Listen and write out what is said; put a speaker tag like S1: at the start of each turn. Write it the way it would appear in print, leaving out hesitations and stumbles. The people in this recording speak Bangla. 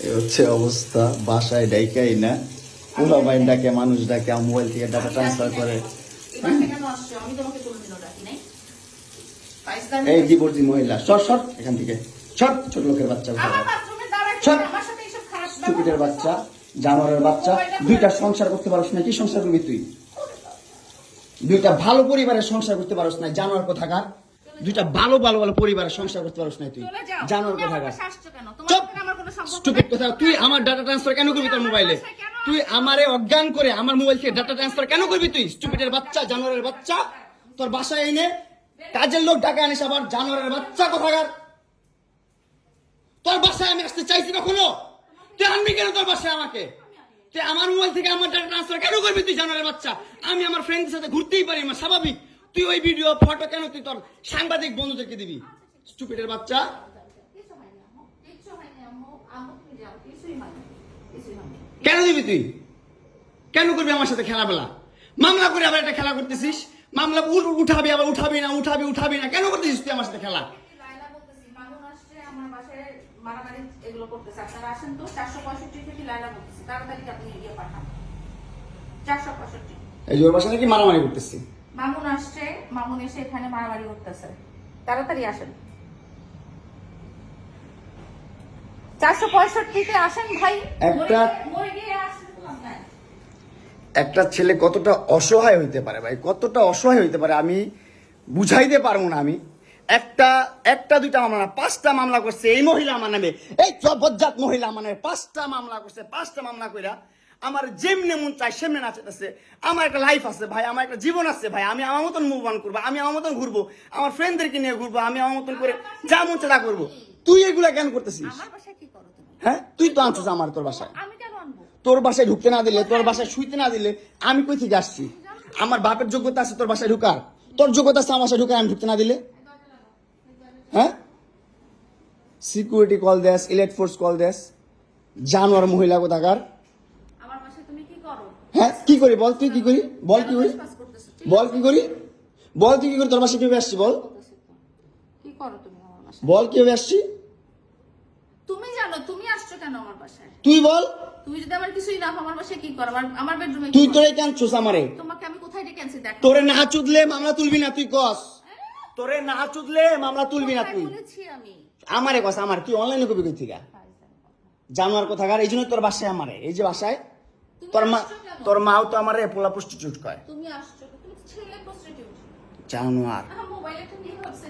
S1: এই হচ্ছে অবস্থা, বাসায় ডাইকাই না, পুরো বাইন ডাকে, মানুষ ডাকে, মোবাইল থেকে ডাটা ট্রান্সফার করে। এই ডিভোর্সি মহিলা, সর সর এখান থেকে, সর, ছোট লোকের বাচ্চা, সর, স্টুপিডের বাচ্চা, জানোয়ারের বাচ্চা। দুইটা সংসার করতে পারছ না, কি সংসার করবি তুই? দুইটা ভালো পরিবারের সংসার করতে পারছ না, জানোয়ার কোথাকার। দুইটা ভালো ভালো ভালো পরিবারের সংসার করতে পারছ না তুই, জানোয়ার কোথাকার। স্টুপিড কথা, তুই আমার ডাটা ট্রান্সফার কেন করবি তোর মোবাইলে? তুই আমারে অজ্ঞান করে আমার মোবাইল থেকে ডাটা ট্রান্সফার কেন করবি তুই? স্টুপিডের বাচ্চা, জানোয়ারের বাচ্চা। তোর বাসায় এনে কাজের লোক ডাকা আনিস আবার, জানোয়ারের বাচ্চা কোথাকার। তোর বাসায় আমি আসতে চাইছি কখনো? তুই আনবি কেন তোর বাসায় আমাকে? তুই আমার মোবাইল থেকে আমার ডাটা ট্রান্সফার কেন করবি তুই, জানোয়ারের বাচ্চা? আমি আমার ফ্রেন্ডের সাথে ঘুরতেই পারি, আমার স্বাভাবিক। তুই ওই ভিডিও ফটো কেন তুই তোর সাংবাদিক বন্ধুদেরকে দিবি? স্টুপিডের বাচ্চা। কেন দিবি তুই? কেন করবি আমার সাথে খেলাবেলা? মামলা করে আবার একটা খেলা করতেছিস, মামলা উঠাবি আবার উঠাবি না, উঠাবি না, কেন করতেছিস তুই আমার সাথে খেলা? এই জোর বাসা নাকি মারামারি করতেছি।
S2: মামুন আসছে, মামুন এসে এখানে মারামারি করতেছে, তাড়াতাড়ি আসেন। 465-তে আসেন ভাই।
S1: একটা ছেলে কতটা অসহায় হইতে পারে ভাই, কতটা অসহায় হইতে পারে আমি বুঝাইতে পারবো না। আমি একটা দুইটা মামলা না, 5টা মামলা করছে এই মহিলা আমার নামে, এই জবজ্জাত মহিলা আমার নামে 5টা মামলা করছে। 5টা মামলা কইরা আমার যেমনে মন চাই সেমনে নাচাইতেছে। আমার একটা লাইফ আছে ভাই, আমার একটা জীবন আছে ভাই, আমি আমার মতন মুভ অন করবো, আমি আমার মতন ঘুরবো, আমার ফ্রেন্ডদেরকে নিয়ে ঘুরবো, আমি আমার মতন করে যা মন চাই তা করবো। তুই এগুলা কেন করতেছিস? হ্যাঁ, তুই তো আনছিস আমার তোর বাসায়। তোর বাসায় ঢুকতে না দিলে, তোর বাসায় শুইতে না দিলে আমি কই থেকে আসছি? আমার বাপের যোগ্যতা আছে তোর বাসায় ঢুকার? তোর যোগ্যতা আছে আমার বাসায় ঢুকার, আমি ঢুকতে না দিলে? হ্যাঁ, সিকিউরিটি কল দেস, ইলেট ফোর্স কল দেস, জানোয়ার মহিলা কোথাকার। হ্যাঁ, কি করি বল? তুই কি করি বল? কি করি বল? কি করি বল? তুই কি করি? তোর বাসায় কিভাবে আসছি বল? বল কিভাবে আসছি?
S2: তুমি জানো তুমি আসছো কেন আমার বাসায়?
S1: তুই বল।
S2: তুমি যদি আমার কিছুই না আমার বাসায় কি করো? আমার বেডরুমে
S1: তুই তোরে কেন ছুস আমারে?
S2: তোমাকে আমি কোথায় ডেকে আনছি দেখ।
S1: তোরে না চুদলে মামলা তুলবি না তুই কস? তোরে না চুদলে মামলা তুলবি না তুই?
S2: বলেছি আমি।
S1: আমারে কস, আমার কি অনলাইনে কবি কই থেকে? জানোয়ার কোথাকার। এই জন্য তোর বাসায় আমারে, এই যে বাসায় তোর মাও তো আমারে পোলা প্রস্টিটিউট কয়।
S2: তুমি আসছো, তুমি ছেলে প্রস্টিটিউট
S1: জানোয়ার।
S2: মোবাইলে তুমি ভাবছে